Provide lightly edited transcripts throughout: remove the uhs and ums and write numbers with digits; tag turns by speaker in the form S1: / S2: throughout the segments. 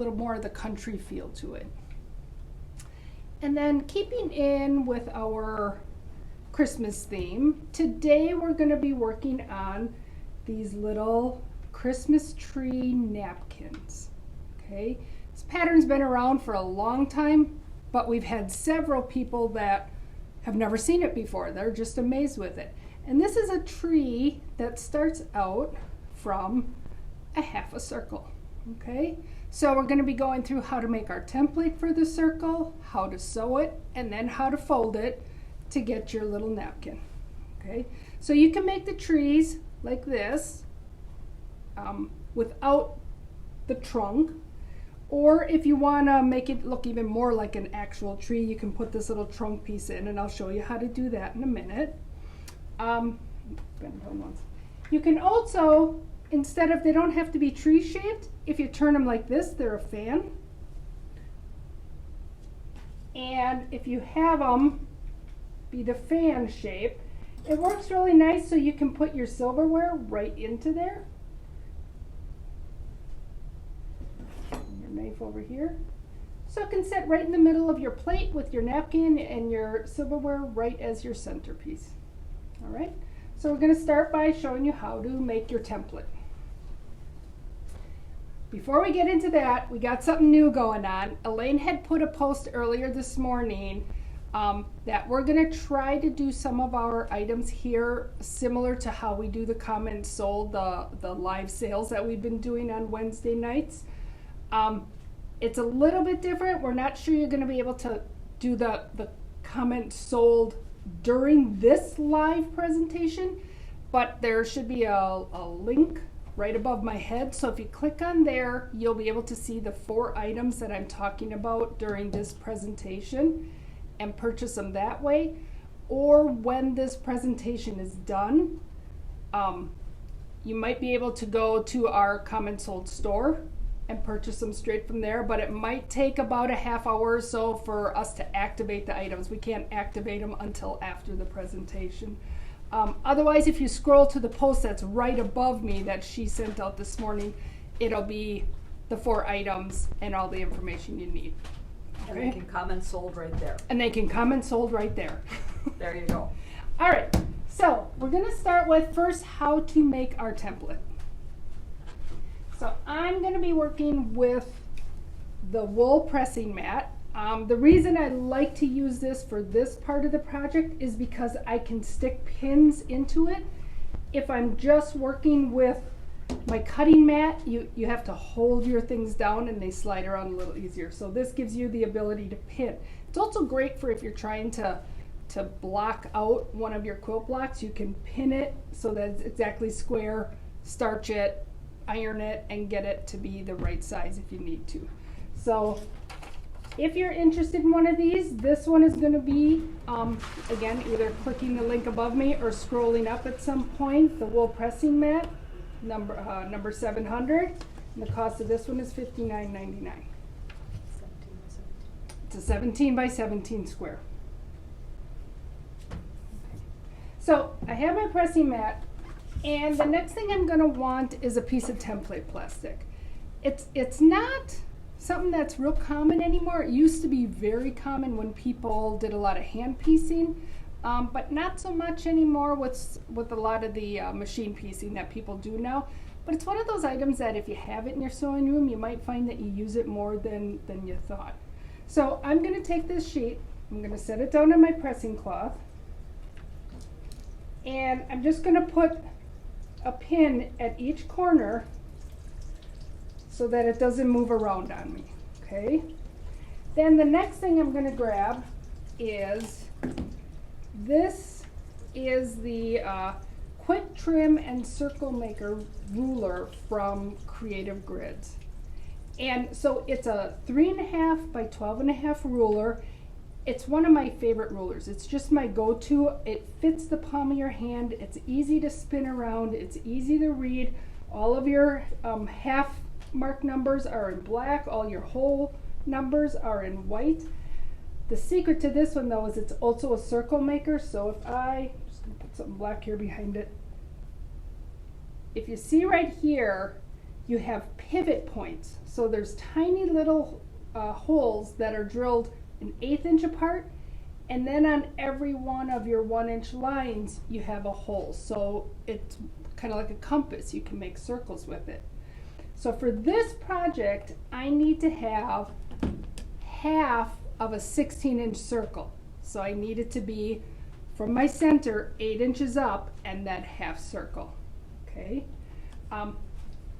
S1: little more of the country feel to it. And then keeping in with our Christmas theme, today we're going to be working on these little Christmas tree napkins. Okay, this pattern's been around for a long time, but we've had several people that have never seen it before. They're just amazed with it. And this is a tree that starts out from a half a circle. Okay, so we're going to be going through how to make our template for the circle, how to sew it, and then how to fold it to get your little napkin. Okay, so you can make the trees like this without the trunk, or if you want to make it look even more like an actual tree, you can put this little trunk piece in, and I'll show you how to do that in a minute. You can also, instead of, they don't have to be tree shaped, if you turn them like this, they're a fan. And if you have them be the fan shape, it works really nice, so you can put your silverware right into there. Your knife over here. So it can sit right in the middle of your plate with your napkin and your silverware right as your centerpiece. All right, so we're going to start by showing you how to make your template. Before we get into that, we got something new going on. Elaine had put a post earlier this morning that we're going to try to do some of our items here similar to how we do the come and sold, the live sales that we've been doing on Wednesday nights. It's a little bit different. We're not sure you're going to be able to do the come and sold during this live presentation, but there should be a link right above my head. So if you click on there, you'll be able to see the 4 items that I'm talking about during this presentation and purchase them that way. Or when this presentation is done, you might be able to go to our come and sold store and purchase them straight from there, but it might take about a half hour or so for us to activate the items. We can't activate them until after the presentation. Otherwise, if you scroll to the post that's right above me that she sent out this morning, it'll be the 4 items and all the information you need.
S2: Okay? And they can come and sold right there.
S1: And they can come and sold right there.
S2: There you go.
S1: All right, so we're going to start with first how to make our template. So I'm going to be working with the wool pressing mat. The reason I like to use this for this part of the project is because I can stick pins into it. If I'm just working with my cutting mat, you have to hold your things down and they slide around a little easier. So this gives you the ability to pin. It's also great for if you're trying to block out one of your quilt blocks. You can pin it so that it's exactly square, starch it, iron it, and get it to be the right size if you need to. So if you're interested in one of these, this one is going to be, again, either clicking the link above me or scrolling up at some point, the wool pressing mat, number 700. And the cost of this one is $59.99. It's a 17 by 17 square. Okay. So I have my pressing mat. And the next thing I'm going to want is a piece of template plastic. It's not something that's real common anymore. It used to be very common when people did a lot of hand piecing, but not so much anymore with a lot of the machine piecing that people do now. But it's one of those items that if you have it in your sewing room, you might find that you use it more than you thought. So I'm going to take this sheet, I'm going to set it down on my pressing cloth, and I'm just going to put a pin at each corner so that it doesn't move around on me, okay? Then the next thing I'm going to grab is, this is the Quick Trim and Circle Maker ruler from Creative Grids. And so it's a 3.5 by 12.5 ruler. It's one of my favorite rulers. It's just my go-to. It fits the palm of your hand. It's easy to spin around. It's easy to read. All of your half mark numbers are in black. All your whole numbers are in white. The secret to this one though is it's also a circle maker. So if I'm just gonna put something black here behind it. If you see right here, you have pivot points. So there's tiny little holes that are drilled an 1/8 inch apart, and then on every one of your 1-inch lines you have a hole. So it's kind of like a compass. You can make circles with it. So for this project, I need to have half of a 16-inch circle. So I need it to be from my center 8 inches up and that half circle. Okay.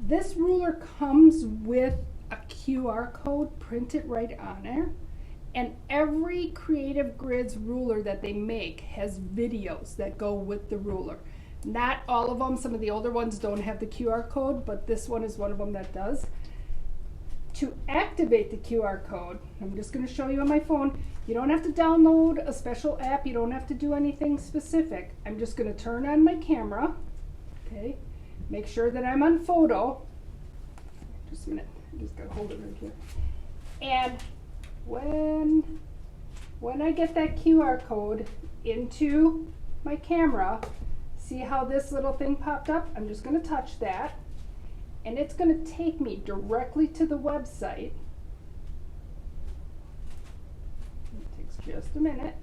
S1: This ruler comes with a QR code printed right on there, and every Creative Grids ruler that they make has videos that go with the ruler. Not all of them, some of the older ones don't have the QR code, but this one is one of them that does. To activate the QR code, I'm just going to show you on my phone. You don't have to download a special app, you don't have to do anything specific. I'm just going to turn on my camera, okay? Make sure that I'm on photo. Just a minute, I just gotta hold it right here. And when I get that QR code into my camera, see how this little thing popped up? I'm just gonna touch that, and it's gonna take me directly to the website. It takes just a minute.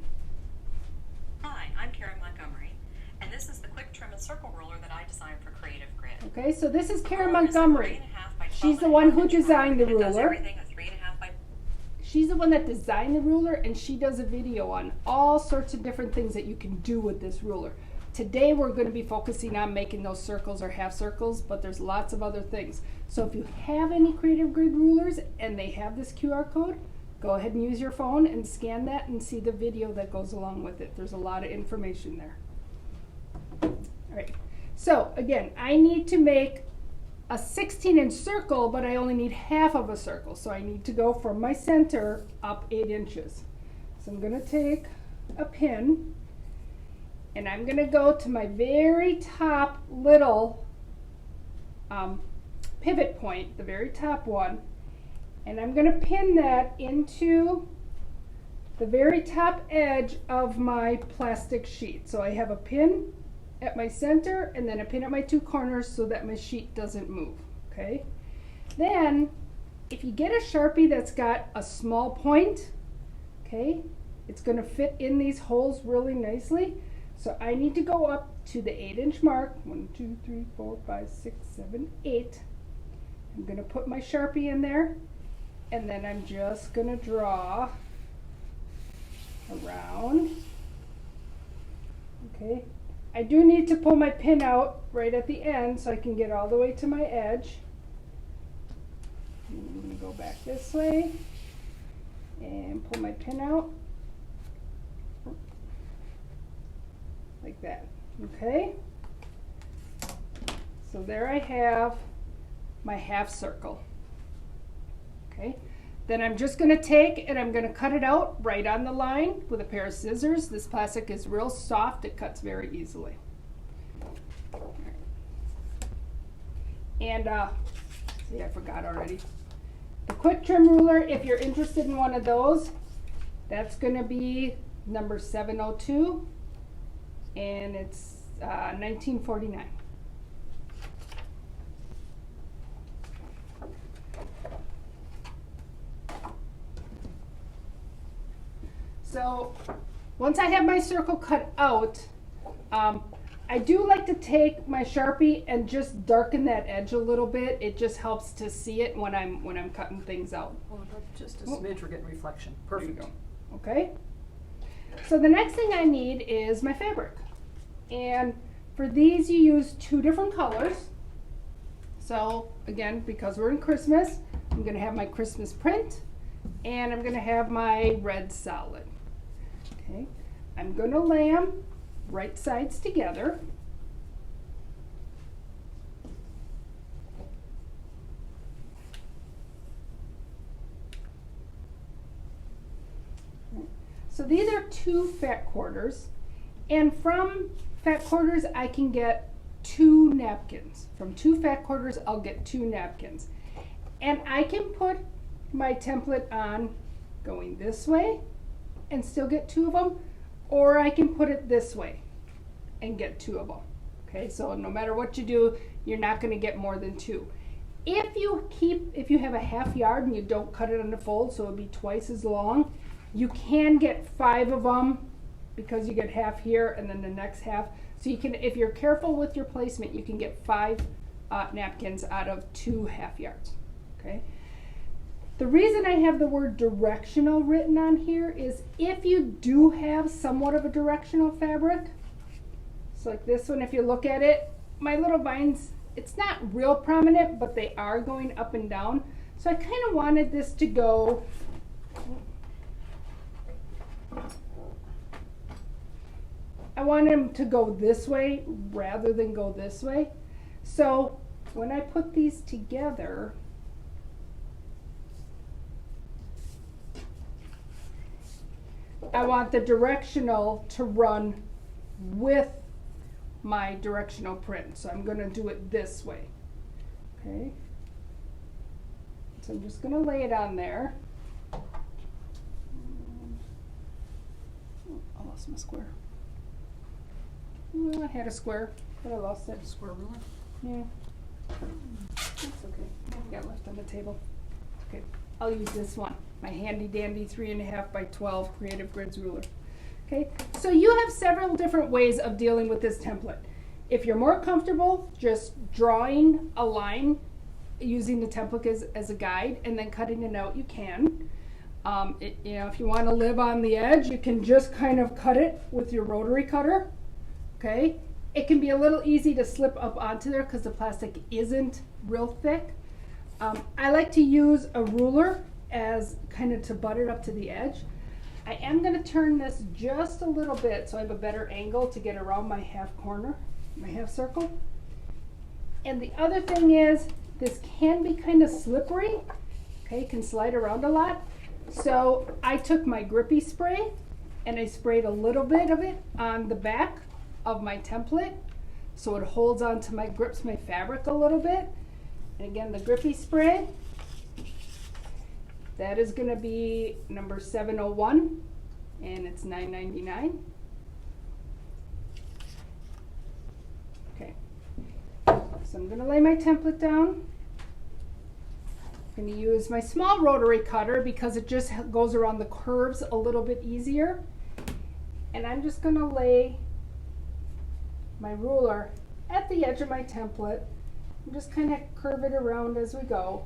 S3: Hi, I'm Karen Montgomery, and this is the quick trim and circle ruler that I designed for Creative Grid.
S1: Okay, so this is Karen
S3: Ruler is a
S1: Montgomery.
S3: 3.5 by 12
S1: She's the
S3: and a
S1: one
S3: half
S1: who
S3: inch
S1: designed the
S3: ruler, and it does
S1: ruler.
S3: everything a 3.5 by.
S1: She's the one that designed the ruler, and she does a video on all sorts of different things that you can do with this ruler. Today we're going to be focusing on making those circles or half circles, but there's lots of other things. So if you have any Creative Grid rulers and they have this QR code, go ahead and use your phone and scan that and see the video that goes along with it. There's a lot of information there. All right. So again, I need to make a 16-inch circle, but I only need half of a circle. So I need to go from my center up 8 inches. So I'm going to take a pin, and I'm going to go to my very top little pivot point, the very top one, and I'm going to pin that into the very top edge of my plastic sheet. So I have a pin at my center and then a pin at my 2 corners so that my sheet doesn't move, okay? Then, if you get a Sharpie that's got a small point, okay, it's going to fit in these holes really nicely. So I need to go up to the 8-inch mark, 1, 2, 3, 4, 5, 6, 7, 8. I'm going to put my Sharpie in there, and then I'm just going to draw around, okay? I do need to pull my pin out right at the end so I can get all the way to my edge. And I'm going to go back this way and pull my pin out like that, okay? So there I have my half circle, okay? Then I'm just going to take and I'm going to cut it out right on the line with a pair of scissors. This plastic is real soft, it cuts very easily. And see, I forgot already. The quick trim ruler, if you're interested in one of those, that's going to be number 702, and it's 1949. So once I have my circle cut out, I do like to take my Sharpie and just darken that edge a little bit. It just helps to see it when I'm cutting things out.
S2: Oh, that's just a smidge we're getting reflection. Perfect.
S1: There you go. Okay. So the next thing I need is my fabric. And for these you use 2 different colors. So again, because we're in Christmas, I'm going to have my Christmas print and I'm going to have my red solid. Okay. I'm going to lay them right sides together. So these are 2 fat quarters, and from fat quarters I can get 2 napkins. From 2 fat quarters I'll get 2 napkins. And I can put my template on going this way and still get 2 of them, or I can put it this way and get 2 of them. Okay, so no matter what you do, you're not going to get more than 2. if you have a half yard and you don't cut it on the fold, so it'll be twice as long, you can get 5 of them because you get half here and then the next half. So you can, if you're careful with your placement, you can get 5 napkins out of 2 half yards, okay? The reason I have the word directional written on here is if you do have somewhat of a directional fabric, so like this one, if you look at it, my little vines, it's not real prominent, but they are going up and down. So I kind of wanted this to go, I wanted them to go this way rather than go this way. So when I put these together, I want the directional to run with my directional print. So I'm going to do it this way. Okay. So I'm just going to lay it on there. Oh, I lost my square. Well, I had a square, but I lost it.
S2: Square ruler?
S1: Yeah. That's okay. I got left on the table. Okay. I'll use this one. My handy dandy 3.5 by 12 Creative Grids ruler. Okay, so you have several different ways of dealing with this template. If you're more comfortable just drawing a line using the template as a guide and then cutting it out, you can. You know, if you want to live on the edge, you can just kind of cut it with your rotary cutter. Okay, it can be a little easy to slip up onto there because the plastic isn't real thick. I like to use a ruler as kind of to butt it up to the edge. I am going to turn this just a little bit so I have a better angle to get around my half corner, my half circle. And the other thing is this can be kind of slippery, okay, it can slide around a lot. So I took my grippy spray and I sprayed a little bit of it on the back of my template so it holds onto my, grips my fabric a little bit. And again, the grippy spray, that is going to be number 701 and it's $9.99. Okay, so I'm going to lay my template down. I'm going to use my small rotary cutter because it just goes around the curves a little bit easier. And I'm just going to lay my ruler at the edge of my template and just kind of curve it around as we go.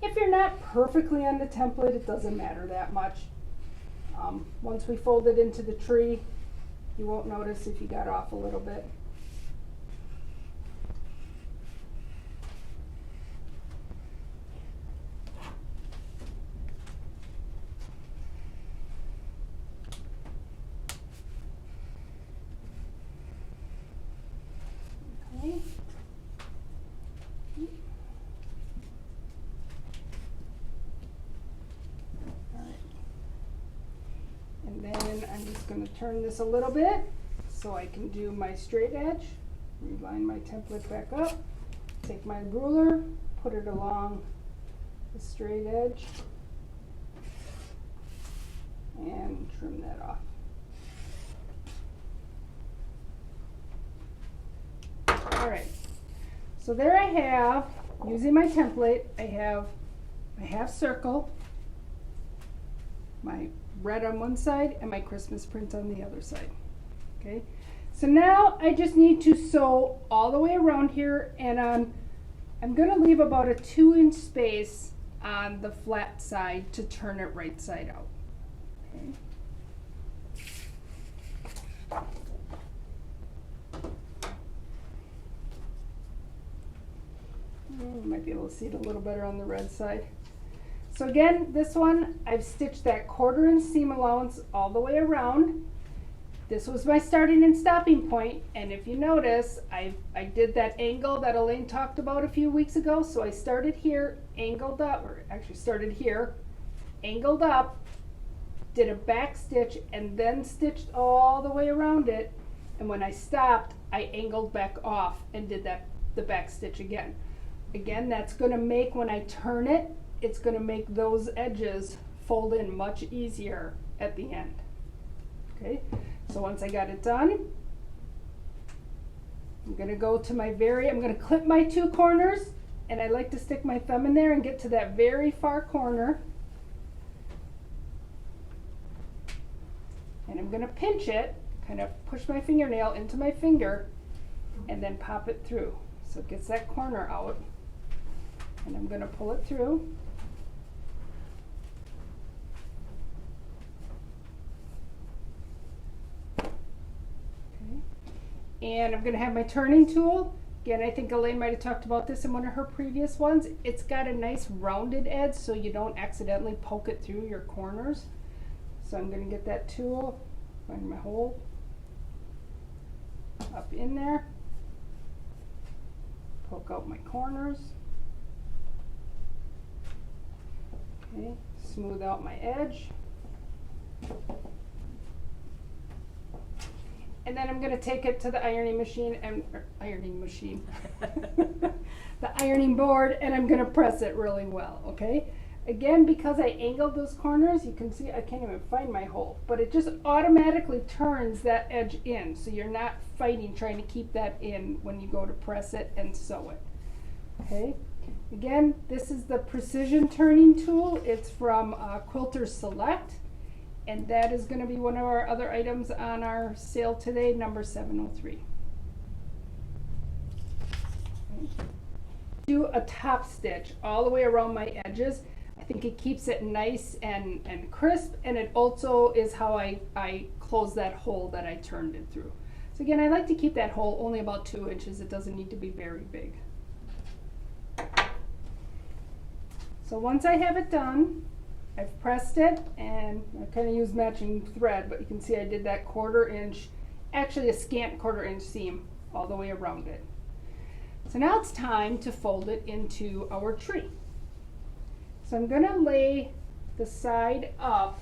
S1: If you're not perfectly on the template, it doesn't matter that much. Once we fold it into the tree, you won't notice if you got off a little bit. Okay. And then I'm just going to turn this a little bit so I can do my straight edge. Reline my template back up. Take my ruler, put it along the straight edge, and trim that off. Alright, so there I have, using my template, I have my half circle, my red on one side and my Christmas print on the other side. Okay, so now I just need to sew all the way around here, and I'm going to leave about a 2-inch space on the flat side to turn it right side out. Okay. You might be able to see it a little better on the red side. So again, this one, I've stitched that 1/4 inch seam allowance all the way around. This was my starting and stopping point, and if you notice, I did that angle that Elaine talked about a few weeks ago. So I started here, angled up, or actually started here, angled up, did a back stitch, and then stitched all the way around it. And when I stopped, I angled back off and did the back stitch again. Again, that's going to make, when I turn it, it's going to make those edges fold in much easier at the end. Okay, so once I got it done, I'm going to go to my I'm going to clip my 2 corners and I like to stick my thumb in there and get to that very far corner. And I'm going to pinch it, kind of push my fingernail into my finger, and then pop it through. So it gets that corner out. And I'm going to pull it through. Okay. And I'm going to have my turning tool. Again, I think Elaine might have talked about this in one of her previous ones. It's got a nice rounded edge so you don't accidentally poke it through your corners. So I'm going to get that tool, find my hole, up in there, poke out my corners, okay, smooth out my edge. And then I'm going to take it to the ironing machine, the ironing board, and I'm going to press it really well, okay? Again, because I angled those corners, you can see I can't even find my hole, but it just automatically turns that edge in, so you're not fighting trying to keep that in when you go to press it and sew it, okay? Again, this is the precision turning tool. It's from Quilter Select. And that is going to be one of our other items on our sale today, number 703. Okay. Do a top stitch all the way around my edges. I think it keeps it nice and crisp, and it also is how I close that hole that I turned it through. So again, I like to keep that hole only about 2 inches. It doesn't need to be very big. So once I have it done, I've pressed it, and I kind of use matching thread, but you can see I did that 1/4 inch, actually a scant 1/4 inch seam all the way around it. So now it's time to fold it into our tree. So I'm going to lay the side up.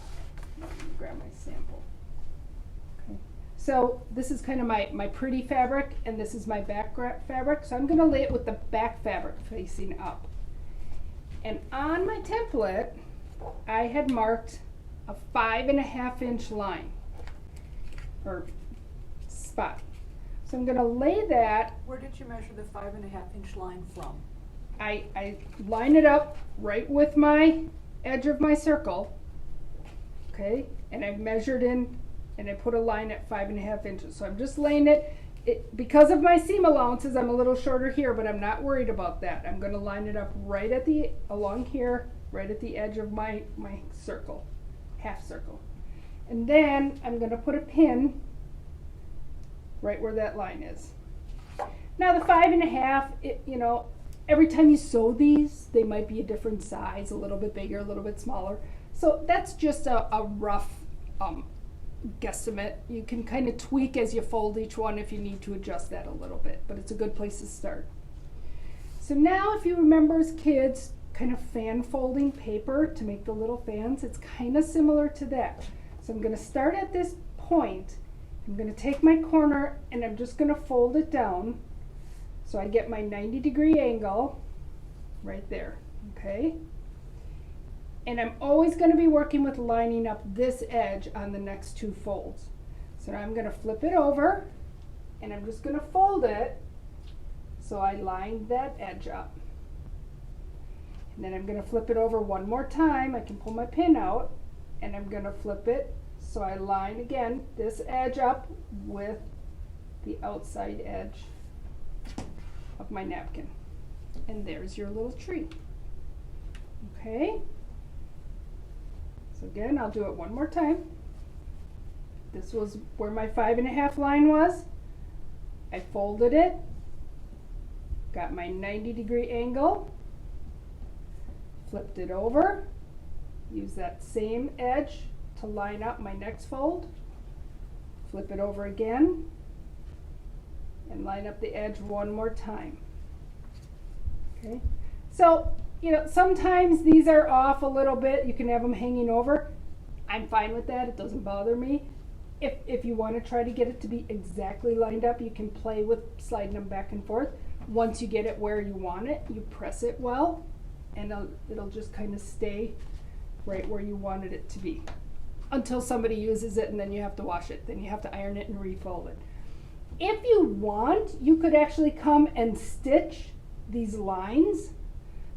S1: Let me grab my sample. Okay. So this is kind of my pretty fabric, and this is my back fabric. So I'm going to lay it with the back fabric facing up. And on my template, I had marked a 5.5 inch line or spot. So I'm going to lay that.
S2: Where did you measure the 5.5 inch line from?
S1: I line it up right with my edge of my circle, okay, and I've measured in and I put a line at 5.5 inches. So I'm just laying it. Because of my seam allowances, I'm a little shorter here, but I'm not worried about that. I'm going to line it up right at along here, right at the edge of my circle, half circle. And then I'm going to put a pin right where that line is. Now the 5.5, you know, every time you sew these, they might be a different size, a little bit bigger, a little bit smaller. So that's just a rough guesstimate. You can kind of tweak as you fold each one if you need to adjust that a little bit, but it's a good place to start. So now if you remember as kids, kind of fan folding paper to make the little fans, it's kind of similar to that. So I'm going to start at this point. I'm going to take my corner and I'm just going to fold it down so I get my 90-degree angle right there, okay? And I'm always going to be working with lining up this edge on the next 2 folds. So now I'm going to flip it over and I'm just going to fold it so I lined that edge up. And then I'm going to flip it over one more time. I can pull my pin out and I'm going to flip it so I line again this edge up with the outside edge of my napkin. And there's your little tree. Okay? So again, I'll do it one more time. This was where my 5.5 line was. I folded it, got my 90-degree angle, flipped it over, use that same edge to line up my next fold, flip it over again, and line up the edge one more time. Okay, so you know, sometimes these are off a little bit. You can have them hanging over. I'm fine with that. It doesn't bother me. If you want to try to get it to be exactly lined up, you can play with sliding them back and forth. Once you get it where you want it, you press it well, and it'll just kind of stay right where you wanted it to be until somebody uses it, and then you have to wash it. Then you have to iron it and refold it. If you want, you could actually come and stitch these lines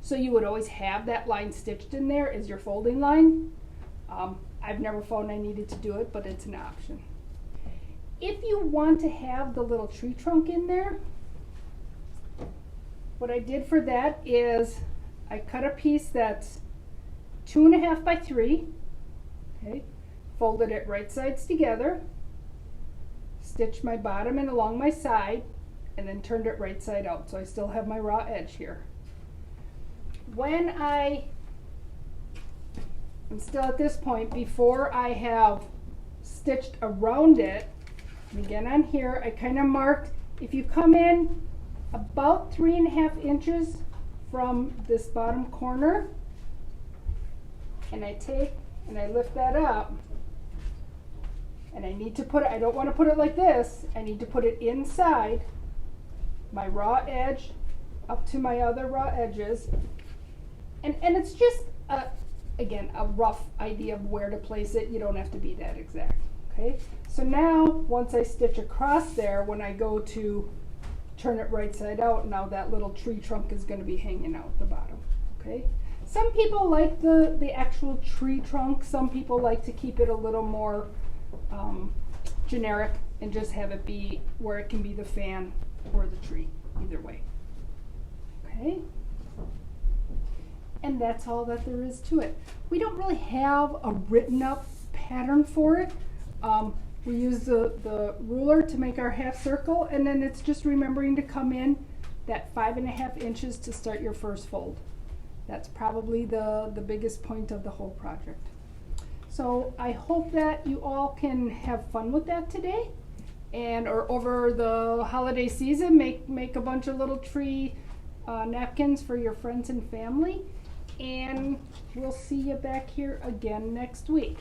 S1: So you would always have that line stitched in there as your folding line. I've never found I needed to do it, but it's an option. If you want to have the little tree trunk in there, what I did for that is I cut a piece that's 2.5 by 3, okay, folded it right sides together, stitched my bottom and along my side, and then turned it right side out, so I still have my raw edge here. When I'm still at this point, before I have stitched around it, and again on here, I kind of marked, if you come in about 3.5 inches from this bottom corner, and I take and I lift that up, and I need to put it, I don't want to put it like this, I need to put it inside my raw edge up to my other raw edges, and it's just again a rough idea of where to place it. You don't have to be that exact. Okay, so now once I stitch across there, when I go to turn it right side out, now that little tree trunk is going to be hanging out the bottom. Okay, some people like the actual tree trunk, some people like to keep it a little more generic and just have it be where it can be the fan or the tree, either way. Okay, and that's all that there is to it. We don't really have a written up pattern for it. We use the ruler to make our half circle, and then it's just remembering to come in that 5.5 inches to start your first fold. That's probably the biggest point of the whole project. So I hope that you all can have fun with that today, and or over the holiday season, make a bunch of little tree napkins for your friends and family, and we'll see you back here again next week.